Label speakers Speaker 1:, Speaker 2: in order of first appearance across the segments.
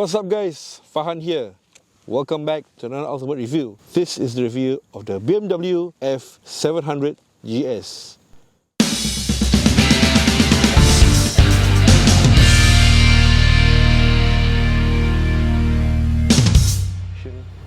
Speaker 1: What's up guys, Farhan here. Welcome back to another ultimate review. This is the review of the BMW F700GS.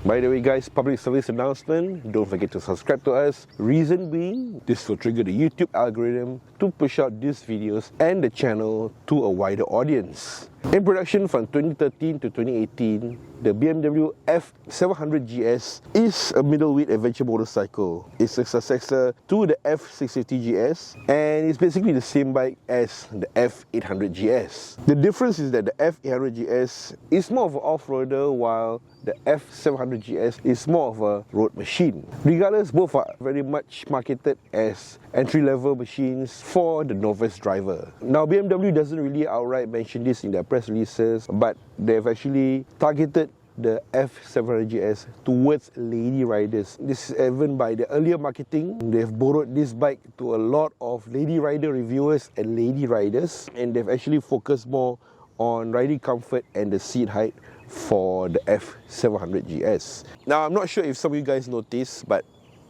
Speaker 1: By the way guys, public service announcement, don't forget to subscribe to us. Reason being, this will trigger the YouTube algorithm to push out these videos and the channel to a wider audience. In production from 2013 to 2018, the BMW F700GS is a middleweight adventure motorcycle. It's a successor to the F650GS and it's basically the same bike as the F800GS. The difference is that the F800GS is more of an off-roader while the F700GS is more of a road machine. Regardless, both are very much marketed as entry-level machines for the novice driver. Now, BMW doesn't really outright mention this in their press releases, but they've actually targeted the F700GS towards lady riders. This is evident by the earlier marketing. They've borrowed this bike to a lot of lady rider reviewers and lady riders, and they've actually focused more on riding comfort and the seat height for the F700GS. Now, I'm not sure if some of you guys noticed, but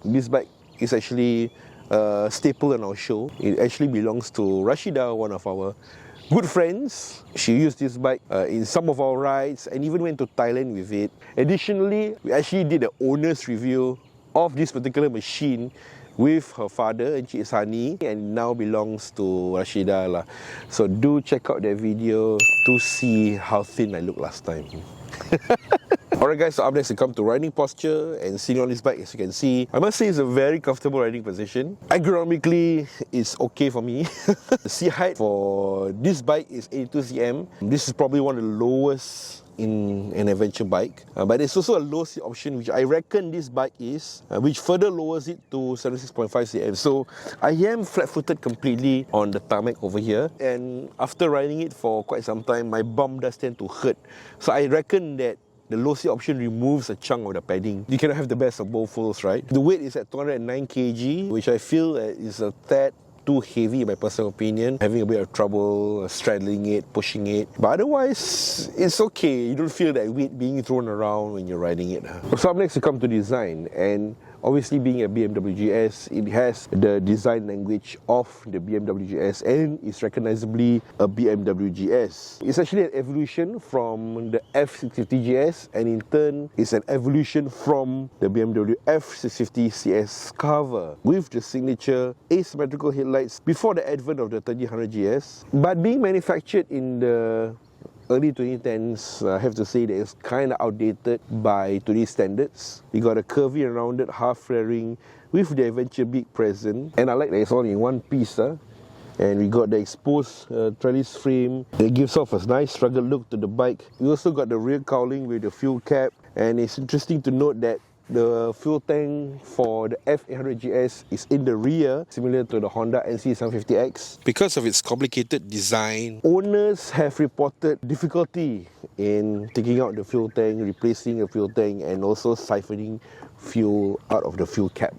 Speaker 1: this bike is actually a staple in our show. It actually belongs to Rashida, one of our good friends. She used this bike in some of our rides and even went to Thailand with it. Additionally, we actually did an owner's review of this particular machine with her father, Encik Sani, and now belongs to Rashida lah. So do check out that video to see how thin I looked last time. Alright guys, so up next we come to riding posture and sitting on this bike. As you can see, I must say it's a very comfortable riding position. Ergonomically, it's okay for me. The seat height for this bike is 82 cm. This is probably one of the lowest in an adventure bike, but there's also a low seat option which I reckon this bike is, which further lowers it to 76.5 cm. So I am flat-footed completely on the tarmac over here, and after riding it for quite some time, my bum does tend to hurt. So I reckon that the low seat option removes a chunk of the padding. You cannot have the best of both worlds, right? The weight is at 209 kg, which I feel is a tad too heavy in my personal opinion. Having a bit of trouble straddling it, pushing it. But otherwise, it's okay. You don't feel that weight being thrown around when you're riding it. So up next we come to design, and obviously being a BMW GS, it has the design language of the BMW GS and is recognizably a BMW GS. It's actually an evolution from the F650GS, and in turn it's an evolution from the BMW F650CS cover with the signature asymmetrical headlights before the advent of the 1300GS. But being manufactured in the early 2010s, I have to say that it's kind of outdated by today's standards. We got a curvy and rounded half fairing with the adventure beak present, and I like that it's all in one piece. And we got the exposed trellis frame. It gives off a nice rugged look to the bike. We also got the rear cowling with the fuel cap, and it's interesting to note that the fuel tank for the F800GS is in the rear, similar to the Honda NC750X. Because of its complicated design, owners have reported difficulty in taking out the fuel tank, replacing the fuel tank, and also siphoning fuel out of the fuel cap.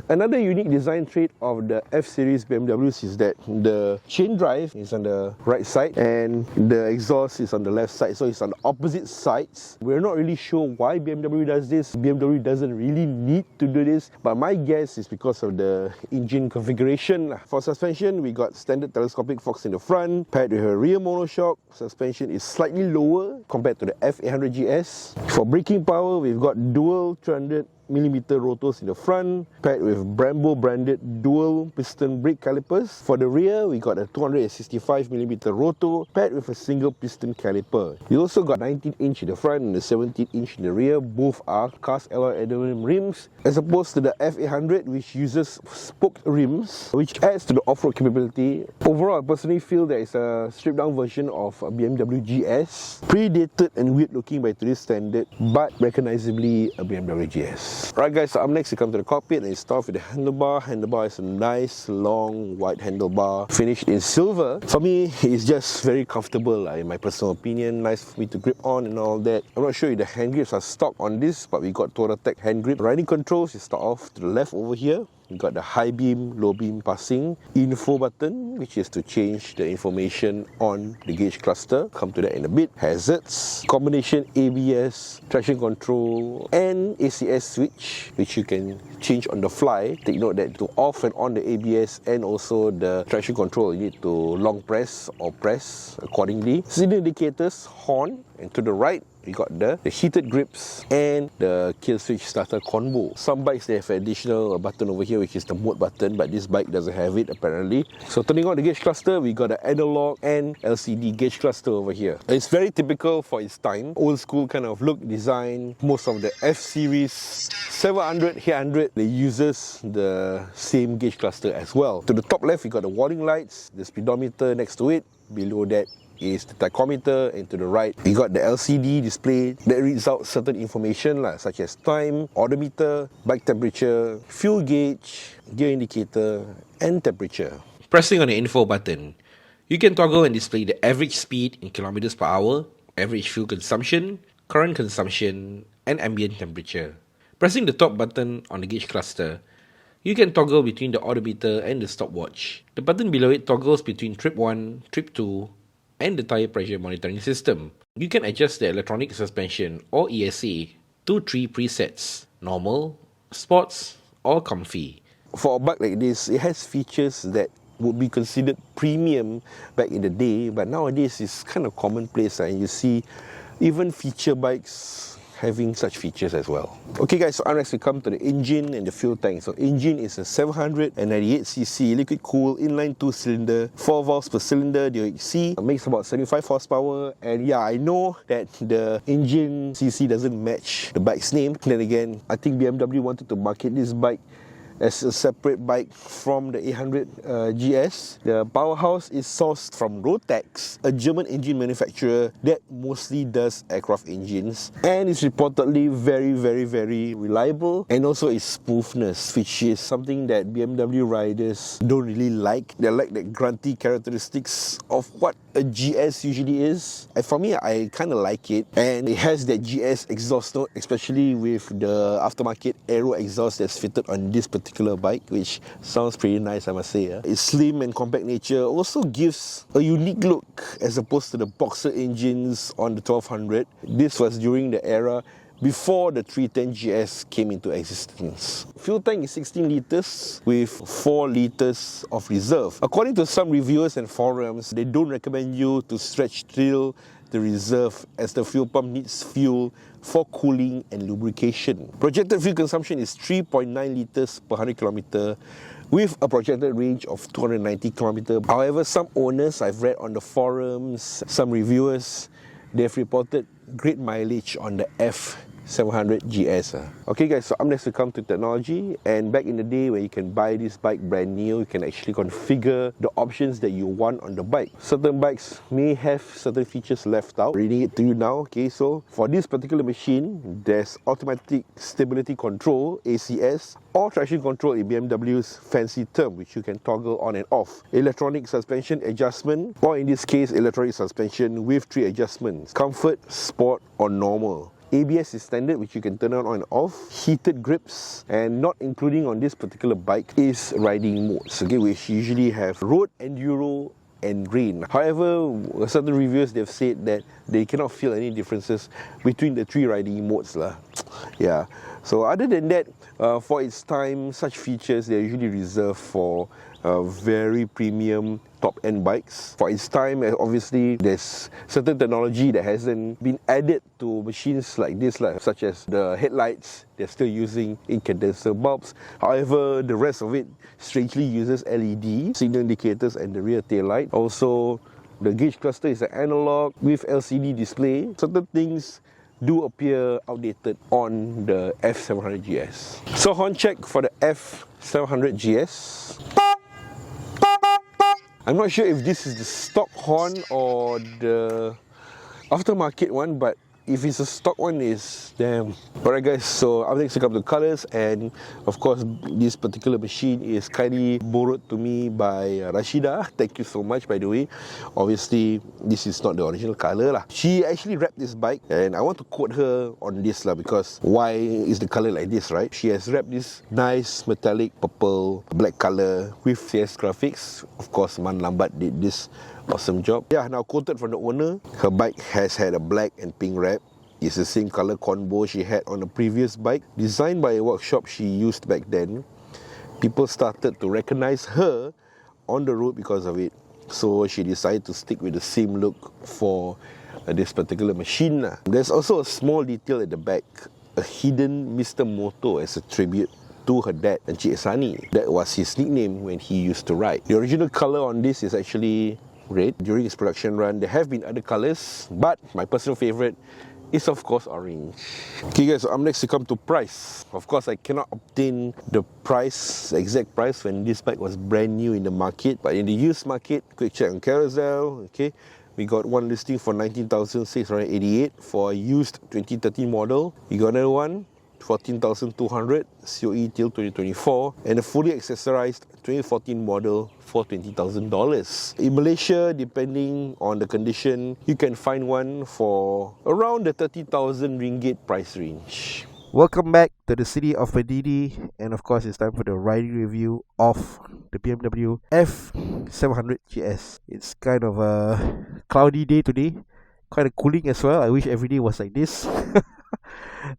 Speaker 1: Another unique design trait of the F-series BMWs is that the chain drive is on the right side and the exhaust is on the left side, so it's on the opposite sides. We're not really sure why BMW does this. BMW doesn't really need to do this, but my guess is because of the engine configuration. For suspension, we got standard telescopic forks in the front, paired with a rear monoshock. Suspension is slightly lower compared to the F800GS. For braking power, we've got dual 300mm rotors in the front, paired with Brembo branded dual piston brake calipers. For the rear, we got a 265mm rotor, paired with a single piston caliper. We also got 19-inch in the front and a 17-inch in the rear. Both are cast alloy aluminum rims, as opposed to the F800, which uses spoked rims, which adds to the off-road capability. Overall, I personally feel that it's a stripped-down version of a BMW GS, predated and weird looking by today's standard, but recognizably a BMW GS. Right guys, so up next we come to the cockpit, and it starts with the handlebar. Handlebar is a nice long white handlebar finished in silver. For me, it's just very comfortable in my personal opinion. Nice for me to grip on and all that. I'm not sure if the hand grips are stock on this, but we got Touratech hand grip. Riding controls, you start off to the left over here. we got the high beam, low beam passing, info button, which is to change the information on the gauge cluster, come to that in a bit, hazards, combination ABS, traction control, and ACS switch, which you can change on the fly. Take note that to off and on the ABS and also the traction control, you need to long press or press accordingly. Signal indicators, horn, and to the right, we got the heated grips and the kill switch starter combo. Some bikes, they have an additional button over here, which is the mode button, but this bike doesn't have it apparently. So turning on the gauge cluster, we got an analog and LCD gauge cluster over here. It's very typical for its time, old school kind of look, design. Most of the F series 700, 800, they uses the same gauge cluster as well. To the top left, we got the warning lights, the speedometer next to it. Below that is the tachometer, and to the right we got the LCD display that reads out certain information such as time, odometer, bike temperature, fuel gauge, gear indicator, and temperature. Pressing on the info button, you can toggle and display the average speed in kilometers per hour, average fuel consumption, current consumption, and ambient temperature. Pressing the top button on the gauge cluster, you can toggle between the odometer and the stopwatch. The button below it toggles between trip 1, trip 2, and the tire pressure monitoring system. You can adjust the electronic suspension or ESC to 3 presets: normal, sports, or comfy. For a bike like this, it has features that would be considered premium back in the day, but nowadays it's kind of commonplace, and you see even feature bikes having such features as well. Okay guys, so next we come to the engine and the fuel tank. So engine is a 798cc liquid cooled inline 2-cylinder, 4 valves per cylinder, DOHC, makes about 75 horsepower. And yeah, I know that the engine cc doesn't match the bike's name. Then again, I think BMW wanted to market this bike as a separate bike from the 800GS. The powerhouse is sourced from Rotax, a German engine manufacturer that mostly does aircraft engines, and is reportedly very reliable, and also its smoothness, which is something that BMW riders don't really like. They like the grunty characteristics of what a GS usually is. And for me, I kind of like it, and it has that GS exhaust note, especially with the aftermarket aero exhaust that's fitted on this particular bike, which sounds pretty nice, I must say. Its slim and compact nature also gives a unique look as opposed to the boxer engines on the 1200. This was during the era before the 310GS came into existence. Fuel tank is 16 litres with 4 litres of reserve. According to some reviewers and forums, they don't recommend you to stretch till the reserve, as the fuel pump needs fuel for cooling and lubrication. Projected fuel consumption is 3.9 litres per 100 km with a projected range of 290 km. However, some owners I've read on the forums, some reviewers, they've reported great mileage on the F700GS. Okay guys, so up next we come to technology, and back in the day when you can buy this bike brand new, you can actually configure the options that you want on the bike. Certain bikes may have certain features left out. Reading it to you now. Okay, so for this particular machine, there's automatic stability control, ACS, or traction control in BMW's fancy term, which you can toggle on and off. Electronic suspension adjustment, or in this case, electronic suspension with 3 adjustments: comfort, sport, or normal. ABS is standard, which you can turn on and off. Heated grips, and not including on this particular bike is riding modes, okay, which usually have road, enduro, and rain. However, certain reviewers, they've said that they cannot feel any differences between the 3 riding modes lah. Yeah, so other than that, for its time, such features, they're usually reserved for very premium top-end bikes. For its time, obviously, there's certain technology that hasn't been added to machines like this, such as the headlights. They're still using incandecer bulbs. However, the rest of it strangely uses LED signal indicators and the rear tail light. Also, the gauge cluster is an analog with LCD display. Certain things do appear outdated on the F700GS. So horn check for the F700GS. I'm not sure if this is the stock horn or the aftermarket one, but if it's a stock one, is damn. Alright guys, so I'm next to come to colors, and of course this particular machine is kindly borrowed to me by Rashida. Thank you so much, by the way. Obviously this is not the original color lah. She actually wrapped this bike, and I want to quote her on this lah, because why is the color like this, right? She has wrapped this nice metallic purple black color with CS graphics. Of course Man Lambat did this awesome job. Yeah, now quoted from the owner, her bike has had a black and pink wrap. It's the same color combo she had on the previous bike, designed by a workshop she used back then. People started to recognize her on the road because of it, so she decided to stick with the same look for this particular machine. There's also a small detail at the back, a hidden Mr. Moto as a tribute to her dad, Encik Sani. That was his nickname when he used to ride. The original color on this is actually red. During its production run, there have been other colors, but my personal favorite is of course orange. Okay guys, so I'm next to come to price. Of course I cannot obtain the price, exact price, when this bike was brand new in the market, but in the used market, quick check on Carousel, okay, we got one listing for 19,688 for a used 2013 model. We got another one 14,200 COE till 2024, and a fully accessorized 2014 model for $20,000. In Malaysia, depending on the condition, you can find one for around the 30,000 ringgit price range.
Speaker 2: Welcome back to the city of Madidi, and of course it's time for the riding review of the BMW F700GS. It's kind of a cloudy day today, kind of cooling as well. I wish every day was like this.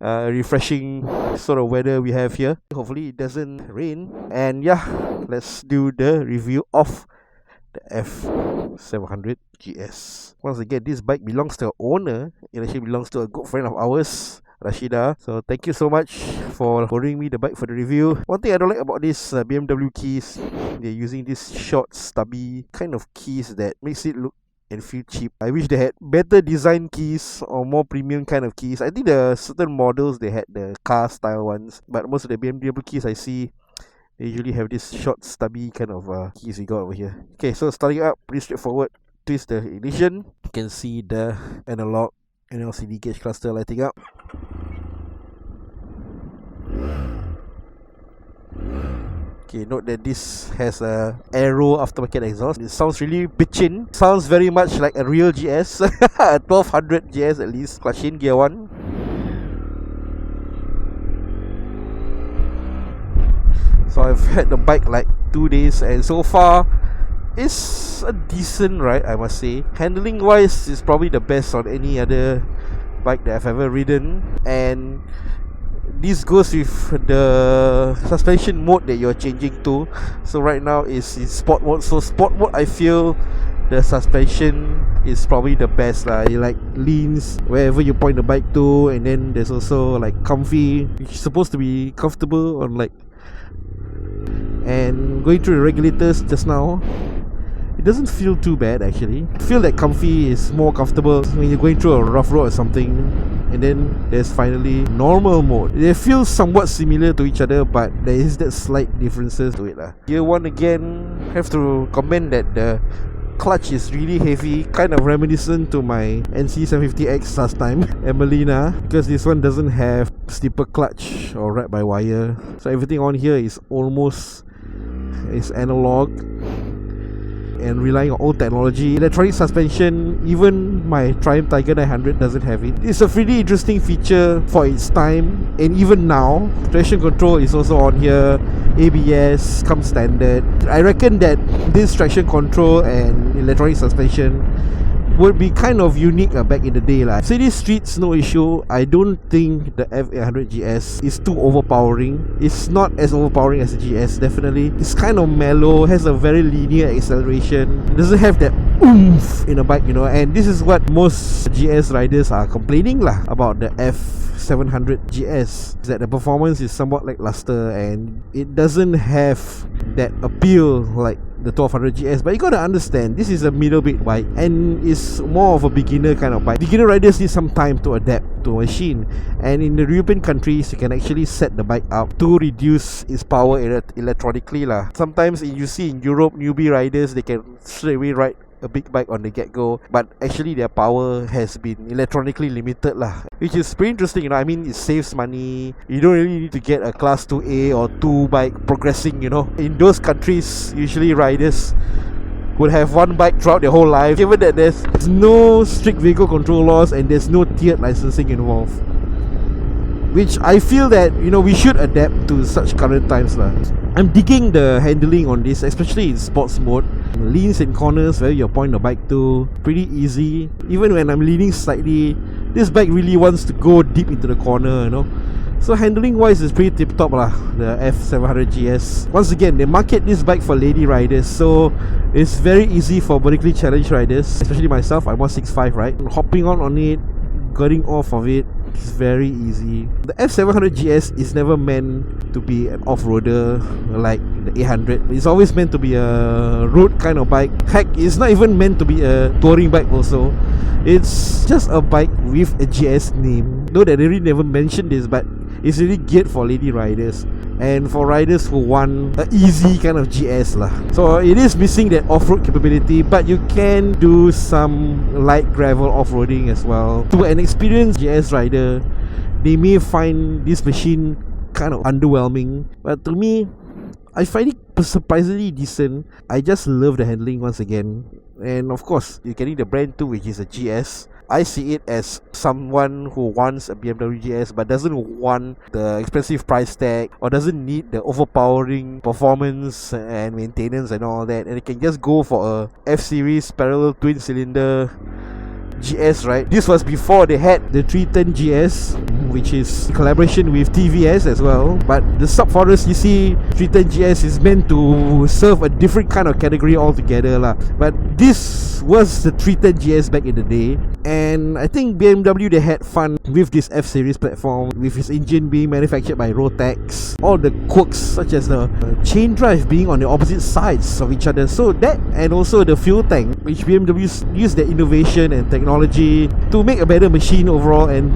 Speaker 2: Refreshing sort of weather we have here. Hopefully it doesn't rain. And yeah, let's do the review of the F700GS. Once again, this bike belongs to our owner. It actually belongs to a good friend of ours, Rashida. So thank you so much for borrowing me the bike for the review. One thing I don't like about this BMW keys, they're using this short stubby kind of keys that makes it look and feel cheap. I wish they had better design keys or more premium kind of keys. I think the certain models they had the car style ones, but most of the BMW keys I see, they usually have this short stubby kind of keys we got over here. Okay, so starting up, pretty straightforward. Twist the ignition. You can see the analog and LCD gauge cluster lighting up. Okay, note that this has a aero aftermarket exhaust. It sounds really bitchin'. Sounds very much like a real GS. 1200 GS at least. Clutch in, gear 1. So I've had the bike like 2 days, and so far it's a decent ride, I must say. Handling wise, it's probably the best on any other bike that I've ever ridden. And this goes with the suspension mode that you're changing to. So right now is in sport mode. So sport mode, I feel the suspension is probably the best lah. It like leans wherever you point the bike to, and then there's also like comfy, which is supposed to be comfortable on like. And going through the regulators just now, it doesn't feel too bad actually. I feel that comfy is more comfortable when you're going through a rough road or something. And then there's finally normal mode. They feel somewhat similar to each other, but there is that slight differences to it lah. Gear 1 again, have to comment that the clutch is really heavy, kind of reminiscent to my NC750X last time, Emelina, because this one doesn't have steeper clutch or wrapped by wire. So everything on here is almost analog and relying on old technology. Electronic suspension, even my Triumph Tiger 900 doesn't have it. It's a pretty interesting feature for its time, and even now, traction control is also on here. ABS comes standard. I reckon that this traction control and electronic suspension would be kind of unique back in the day lah. City streets, no issue. I don't think the F800GS is too overpowering. It's not as overpowering as the GS, definitely. It's kind of mellow, has a very linear acceleration. It doesn't have that oomph in a bike, you know. And this is what most GS riders are complaining lah about the F700GS, is that the performance is somewhat lackluster and it doesn't have that appeal like the 1200GS. But you gotta understand, this is a middle-weight bike and it's more of a beginner kind of bike. Beginner riders need some time to adapt to a machine, and in the European countries you can actually set the bike up to reduce its power electronically lah. Sometimes you see in Europe, newbie riders, they can straight away ride a big bike on the get-go, but actually their power has been electronically limited lah, which is pretty interesting, you know. I mean, it saves money. You don't really need to get a class 2A or 2 bike progressing, you know. In those countries, usually riders would have one bike throughout their whole life, given that there's no strict vehicle control laws and there's no tiered licensing involved, which I feel that, you know, we should adapt to such current times lah. I'm digging the handling on this, especially in sports mode. Leans in corners where you point the bike to, pretty easy. Even when I'm leaning slightly, this bike really wants to go deep into the corner, you know. So handling wise is pretty tip top lah, the F700GS. Once again, they market this bike for lady riders, so it's very easy for vertically challenged riders, especially myself. I'm 165, right? Hopping on it, getting off of it, it's very easy. The F700GS is never meant to be an off-roader like the 800. It's always meant to be a road kind of bike. Heck, it's not even meant to be a touring bike also. It's just a bike with a GS name. Though they really never mentioned this, but it's really geared for lady riders and for riders who want an easy kind of GS lah. So it is missing that off-road capability, but you can do some light gravel off-roading as well. To an experienced GS rider, they may find this machine kind of underwhelming, but to me, I find it surprisingly decent. I just love the handling once again. And of course, you're getting the brand too, which is a GS. I see it as someone who wants a BMW GS but doesn't want the expensive price tag or doesn't need the overpowering performance and maintenance and all that, and it can just go for a F-series parallel twin cylinder GS, right? This was before they had the 310 GS, which is collaboration with TVS as well. But the sub-Forest CC 310 GS is meant to serve a different kind of category altogether lah. But this was the 310 GS back in the day, and I think BMW, they had fun with this F-series platform, with its engine being manufactured by Rotax. All the quirks such as the chain drive being on the opposite sides of each other, so that, and also the fuel tank, which BMW used their innovation and technology to make a better machine overall. And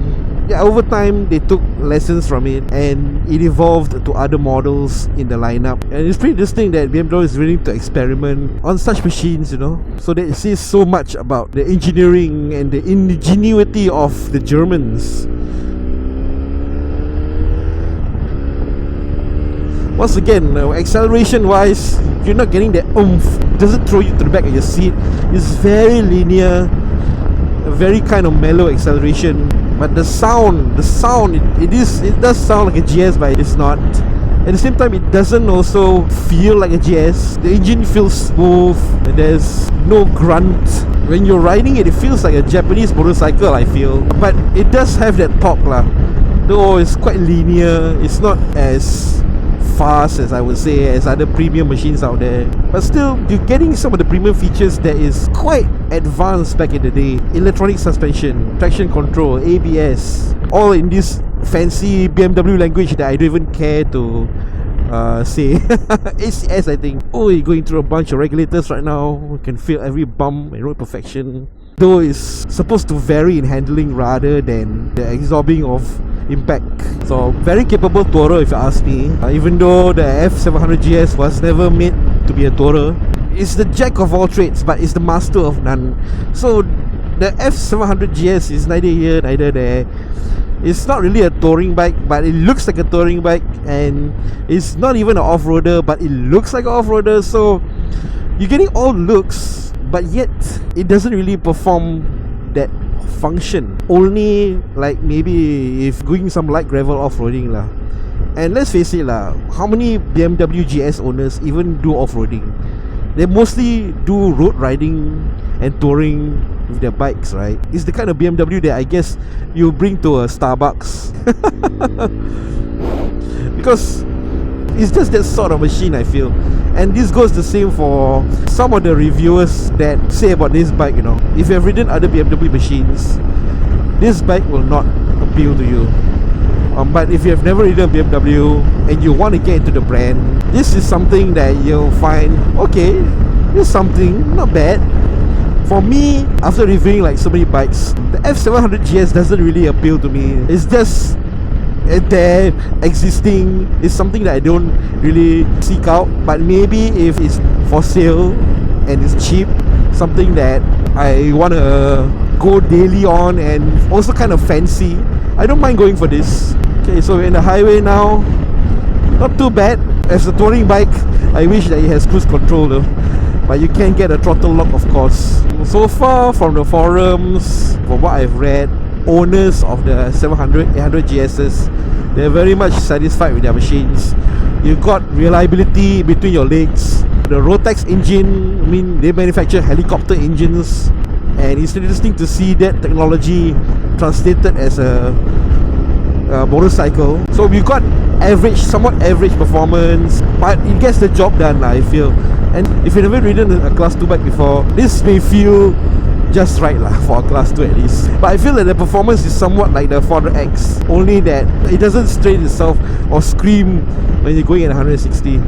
Speaker 2: yeah, over time they took lessons from it and it evolved to other models in the lineup. And it's pretty interesting that BMW is willing to experiment on such machines, you know. So that it says so much about the engineering and the ingenuity of the Germans. Once again, acceleration wise, you're not getting that oomph. It doesn't throw you to the back of your seat. It's very linear, a very kind of mellow acceleration. But the sound, it does sound like a GS, but it's not. At the same time, it doesn't also feel like a GS. The engine feels smooth, there's no grunt. When you're riding it, it feels like a Japanese motorcycle, I feel. But it does have that torque lah. Though it's quite linear, it's not as fast as I would say as other premium machines out there, but still you're getting some of the premium features that is quite advanced back in the day. Electronic suspension, traction control, ABS, all in this fancy BMW language that I don't even care to say. ACS, I think. Oh, you're going through a bunch of regulators right now. You can feel every bump and road perfection, though it's supposed to vary in handling rather than the absorbing of impact. So very capable tourer if you ask me. Even though the F700GS was never made to be a tourer, it's the jack of all trades but it's the master of none. So the F700GS is neither here neither there. It's not really a touring bike, but it looks like a touring bike, and it's not even an off-roader, but it looks like an off-roader. So you're getting all looks, but yet it doesn't really perform that function. Only like maybe if going some light gravel off-roading lah. And let's face it lah, how many BMW GS owners even do off-roading? They mostly do road riding and touring with their bikes, right? It's the kind of BMW that I guess you bring to a Starbucks. Because it's just that sort of machine, I feel. And this goes the same for some of the reviewers that say about this bike, you know. If you have ridden other BMW machines, this bike will not appeal to you. But if you have never ridden a BMW and you want to get into the brand, this is something that you'll find, okay, this is something not bad. For me, after reviewing like so many bikes, the F700GS doesn't really appeal to me. It's just there, existing. It's something that I don't really seek out. But maybe if it's for sale and it's cheap, something that I want to go daily on and also kind of fancy, I don't mind going for this. Okay, so we're in the highway now. Not too bad. As a touring bike, I wish that it has cruise control though, but you can get a throttle lock, of course. So far from the forums, from what I've read, owners of the 800GSs, they're very much satisfied with their machines. You've got reliability between your legs. The Rotax engine, I mean, they manufacture helicopter engines, and it's interesting to see that technology translated as a motorcycle. So we've got average, somewhat average performance, but it gets the job done, I feel. And if you've never ridden a class 2 bike before, this may feel just right for a class 2 at least. But I feel that the performance is somewhat like the 400X, only that it doesn't strain itself or scream when you're going at 160.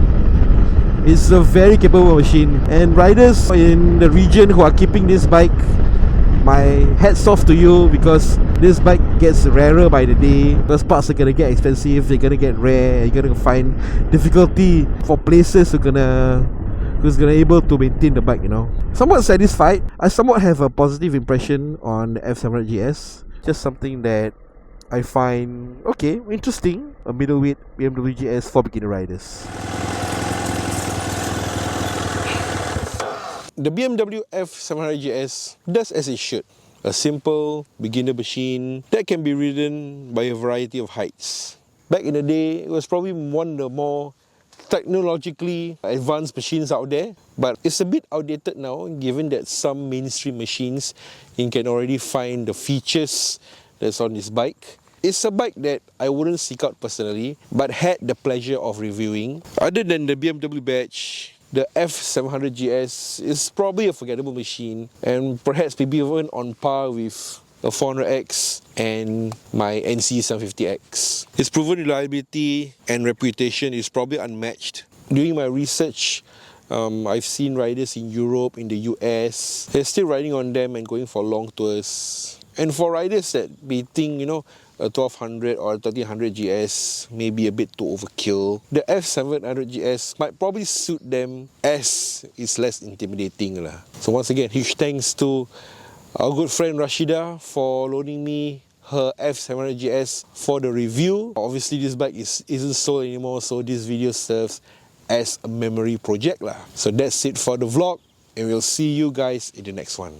Speaker 2: It's a very capable machine, and riders in the region who are keeping this bike, my hats off to you, because this bike gets rarer by the day. Those parts are gonna get expensive, they're gonna get rare, you're gonna find difficulty for places who's gonna able to maintain the bike, you know. Somewhat satisfied. I somewhat have a positive impression on the F700GS. Just something that I find okay, interesting. A middleweight BMW GS for beginner riders.
Speaker 1: The BMW F700GS does as it should. A simple beginner machine that can be ridden by a variety of heights. Back in the day, it was probably one of the more technologically advanced machines out there, but it's a bit outdated now, given that some mainstream machines you can already find the features that's on this bike. It's a bike that I wouldn't seek out personally, but had the pleasure of reviewing. Other than the BMW badge, the F700GS is probably a forgettable machine, and perhaps maybe even on par with a 400X and my NC750X. Its proven reliability and reputation is probably unmatched. During my research, I've seen riders in Europe, in the US, they're still riding on them and going for long tours. And for riders that may think, you know, a 1200 or a 1300 GS may be a bit too overkill, the F700GS might probably suit them as it's less intimidating. So once again, huge thanks to our good friend Rashida for loaning me her F700GS for the review. Obviously this bike isn't sold anymore, so this video serves as a memory project. So that's it for the vlog, and we'll see you guys in the next one.